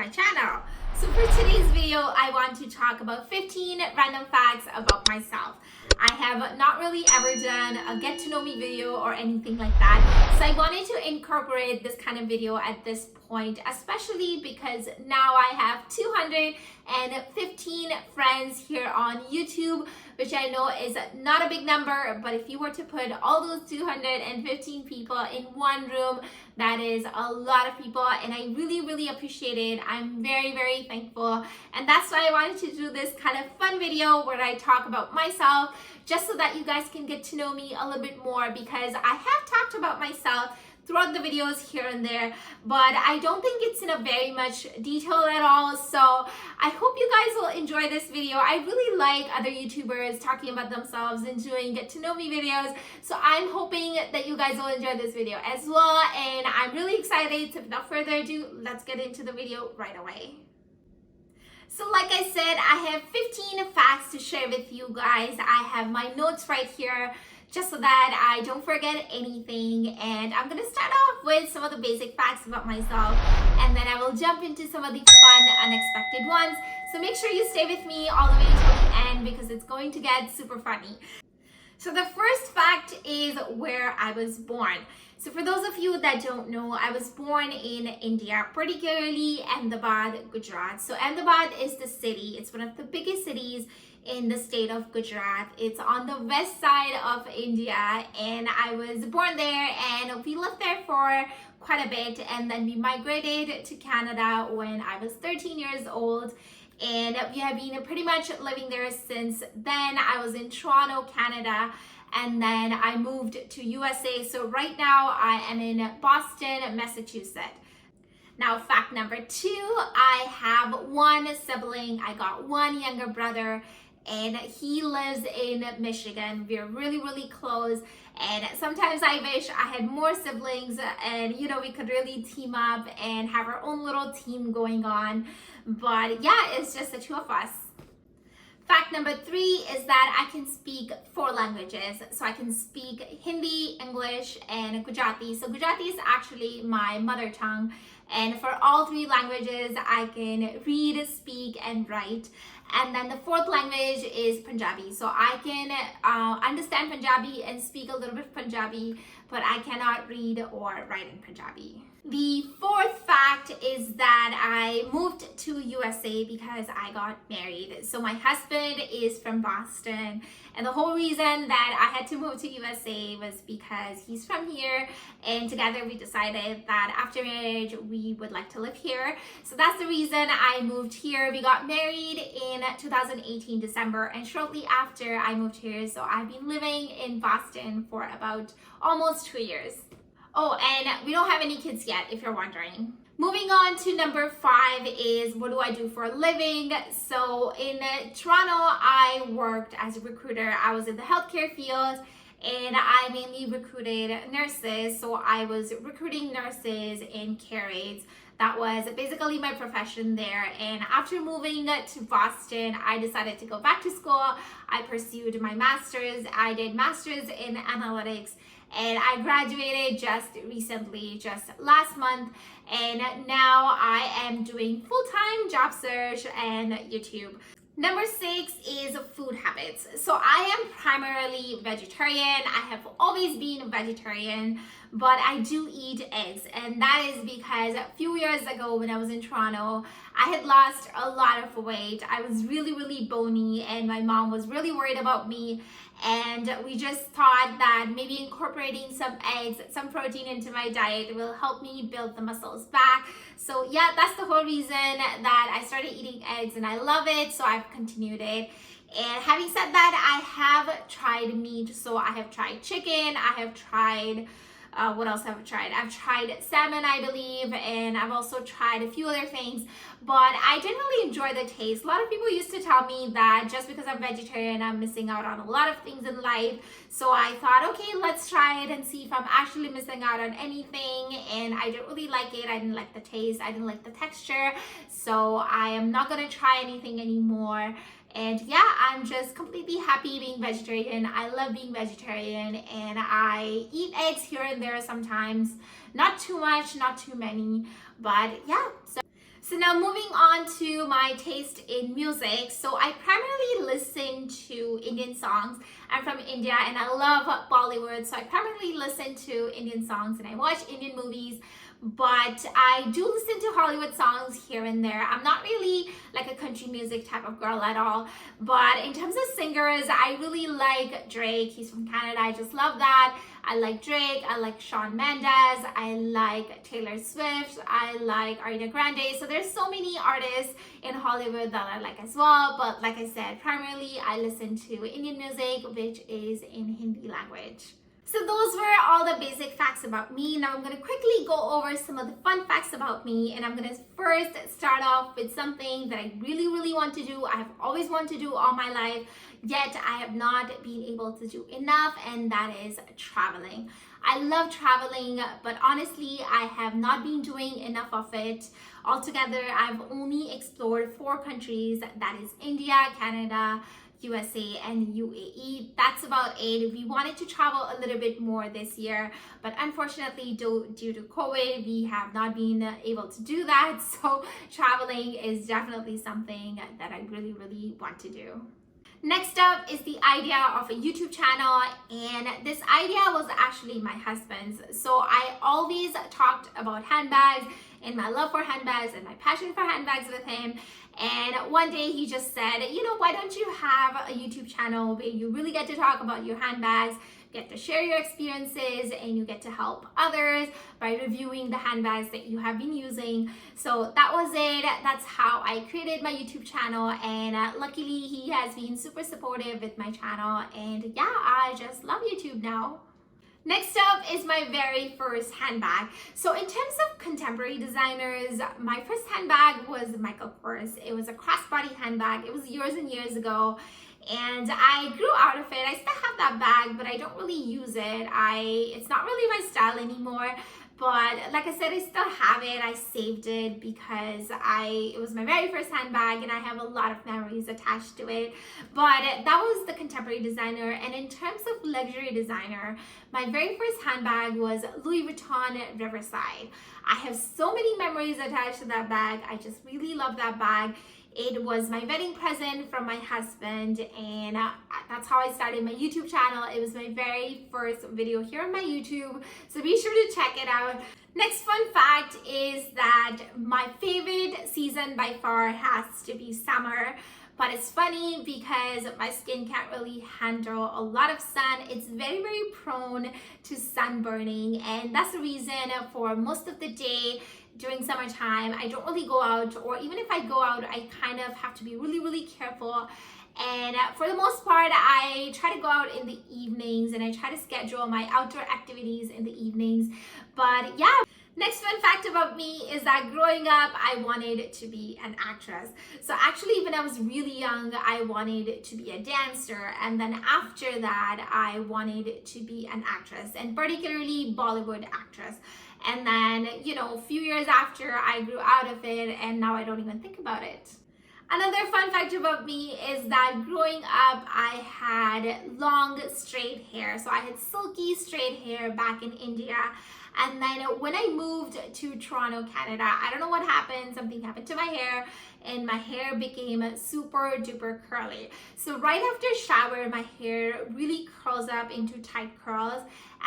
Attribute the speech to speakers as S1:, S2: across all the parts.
S1: my channel. So for today's video, I want to talk about 15 random facts about myself. I have not really ever done a get to know me video or anything like that. So I wanted to incorporate this kind of video at this point, especially because now I have 215 friends here on YouTube, which I know is not a big number, but if you were to put all those 215 people in one room, that is a lot of people, and I really appreciate it. I'm very thankful, and that's why I wanted to do this kind of fun video where I talk about myself, just so that you guys can get to know me a little bit more, because I have talked about myself throughout the videos here and there, but I don't think it's in a very much detail at all. So I hope you guys will enjoy this video. I really like other YouTubers talking about themselves and doing get to know me videos. So I'm hoping that you guys will enjoy this video as well. And I'm really excited. So without further ado, let's get into the video right away. So like I said, I have 15 facts to share with you guys. I have my notes right here, just so that I don't forget anything. And I'm gonna start off with some of the basic facts about myself, and then I will jump into some of the fun, unexpected ones. So make sure you stay with me all the way till the end, because it's going to get super funny. So the first fact is where I was born. So for those of you that don't know, I was born in India, particularly Ahmedabad, Gujarat. So Ahmedabad is the city. It's one of the biggest cities in the state of Gujarat. It's on the west side of India, and I was born there, and we lived there for quite a bit, and then we migrated to Canada when I was 13 years old, and we have been pretty much living there since then. I was in Toronto, Canada, and then I moved to USA. So right now I am in Boston, Massachusetts. Now, fact number 2, I have one sibling. I got one younger brother, and he lives in Michigan. We're really close, and sometimes I wish I had more siblings, and you know, we could really team up and have our own little team going on. But yeah, it's just the two of us. Fact number 3 is that I can speak 4 languages. So I can speak Hindi, English, and Gujarati. So Gujarati is actually my mother tongue. And for all 3 languages, I can read, speak, and write. And then the 4th language is Punjabi. So I can understand Punjabi and speak a little bit of Punjabi, but I cannot read or write in Punjabi. The 4th fact is that I moved to USA because I got married. So my husband is from Boston, and the whole reason that I had to move to USA was because he's from here, and together we decided that after marriage we would like to live here. So that's the reason I moved here. We got married in 2018 December, and shortly after I moved here. So I've been living in Boston for about almost 2 years. Oh, and we don't have any kids yet, if you're wondering. Moving on to number 5 is, what do I do for a living? So in Toronto, I worked as a recruiter. I was in the healthcare field, and I mainly recruited nurses. So I was recruiting nurses and care aides. That was basically my profession there. And after moving to Boston, I decided to go back to school. I pursued my master's. I did master's in analytics, and I graduated just recently, just last month. And now I am doing full-time job search and YouTube. Number 6 is food habits. So I am primarily vegetarian. I have always been vegetarian, but I do eat eggs, and that is because a few years ago when I was in Toronto, I had lost a lot of weight. I was really bony, and my mom was really worried about me, and we just thought that maybe incorporating some eggs, some protein into my diet will help me build the muscles back. So yeah, that's the whole reason that I started eating eggs, and I love it, so I've continued it. And having said that, I have tried meat. So I have tried chicken, I have tried what else have I tried? I've tried salmon, I believe, and I've also tried a few other things, but I didn't really enjoy the taste. A lot of people used to tell me that just because I'm vegetarian, I'm missing out on a lot of things in life. So I thought, okay, let's try it and see if I'm actually missing out on anything. And I didn't really like it. I didn't like the taste. I didn't like the texture. So I am not gonna try anything anymore. And yeah, I'm just completely happy being vegetarian. I love being vegetarian, and I eat eggs here and there sometimes. Not too much, not too many, but yeah. So now moving on to my taste in music. So I primarily listen to Indian songs. I'm from India and I love Bollywood. So I primarily listen to Indian songs and I watch Indian movies. But I do listen to Hollywood songs here and there. I'm not really like a country music type of girl at all. But in terms of singers, I really like Drake. He's from Canada. I just love that. I like Drake. I like Shawn Mendes. I like Taylor Swift. I like Ariana Grande. So there's so many artists in Hollywood that I like as well. But like I said, primarily I listen to Indian music, which is in Hindi language. So those were all the basic facts about me. Now I'm going to quickly go over some of the fun facts about me. And I'm going to first start off with something that I really want to do. I have always wanted to do all my life, yet I have not been able to do enough, and that is traveling. I love traveling, but honestly, I have not been doing enough of it. Altogether, I've only explored 4 countries. That is India, Canada, USA and UAE. That's about it. We wanted to travel a little bit more this year, but unfortunately due to COVID, we have not been able to do that. So traveling is definitely something that I really want to do. Next up is the idea of a YouTube channel, and this idea was actually my husband's. So I always talked about handbags and my love for handbags and my passion for handbags with him. And one day he just said, you know, why don't you have a YouTube channel where you really get to talk about your handbags, get to share your experiences, and you get to help others by reviewing the handbags that you have been using. So that was it. That's how I created my YouTube channel, and luckily he has been super supportive with my channel, and yeah, I just love YouTube now. Next up is my very first handbag. So in terms of contemporary designers, my first handbag was Michael Kors. It was a crossbody handbag. It was years and years ago, and I grew out of it. I still have that bag, but I don't really use it. It's not really my style anymore. But like I said, I still have it. I saved it because it was my very first handbag and I have a lot of memories attached to it. But that was the contemporary designer. And in terms of luxury designer, my very first handbag was Louis Vuitton Riverside. I have so many memories attached to that bag. I just really love that bag. It was my wedding present from my husband, and that's how I started my YouTube channel. It was my very first video here on my YouTube, so be sure to check it out. Next fun fact is that my favorite season by far has to be summer. But it's funny because my skin can't really handle a lot of sun. It's very prone to sunburning, and that's the reason for most of the day during summertime I don't really go out, or even if I go out, I kind of have to be really careful. And for the most part, I try to go out in the evenings and I try to schedule my outdoor activities in the evenings. But yeah. Next fun fact about me is that growing up, I wanted to be an actress. So actually, when I was really young, I wanted to be a dancer. And then after that, I wanted to be an actress, and particularly Bollywood actress. And then, you know, a few years after, I grew out of it, and now I don't even think about it. Another fun fact about me is that growing up, I had long, straight hair. So I had silky, straight hair back in India. And then when I moved to Toronto, Canada, I don't know what happened. Something happened to my hair, and my hair became super duper curly. So right after shower, my hair really curls up into tight curls.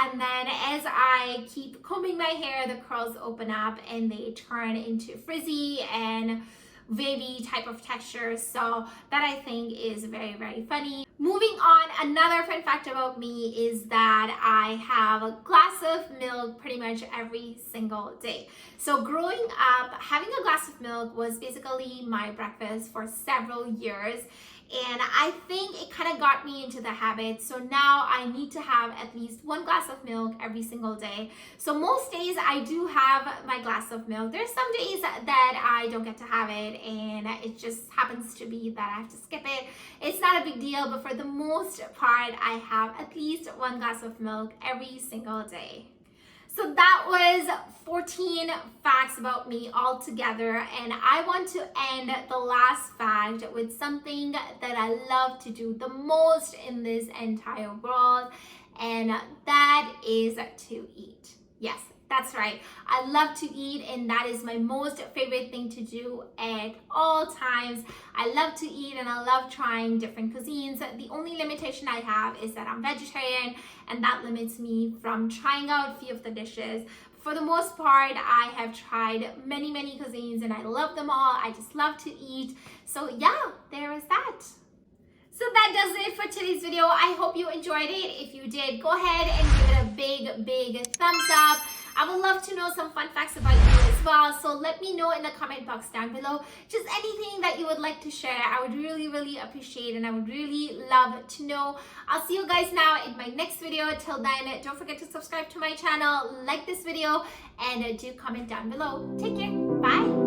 S1: And then as I keep combing my hair, the curls open up and they turn into frizzy and wavy type of texture. So that I think is very funny. Moving on, another fun fact about me is that I have a glass of milk pretty much every single day. So growing up, having a glass of milk was basically my breakfast for several years. And I think it kind of got me into the habit. So now I need to have at least 1 glass of milk every single day. So most days I do have my glass of milk. There's some days that I don't get to have it, and it just happens to be that I have to skip it. It's not a big deal, but for the most part, I have at least 1 glass of milk every single day. So that was 14 facts about me all together, and I want to end the last fact with something that I love to do the most in this entire world, and that is to eat. Yes, That's right. I love to eat, and that is my most favorite thing to do at all times. I love to eat and I love trying different cuisines. The only limitation I have is that I'm vegetarian, and that limits me from trying out a few of the dishes. For the most part, I have tried many cuisines and I love them all. I just love to eat. So yeah, there is that. So that does it for today's video. I hope you enjoyed it. If you did, go ahead and give it a big thumbs up. I would love to know some fun facts about you as well. So let me know in the comment box down below. Just anything that you would like to share. I would really appreciate, and I would really love to know. I'll see you guys now in my next video. Till then, don't forget to subscribe to my channel, like this video, and do comment down below. Take care. Bye.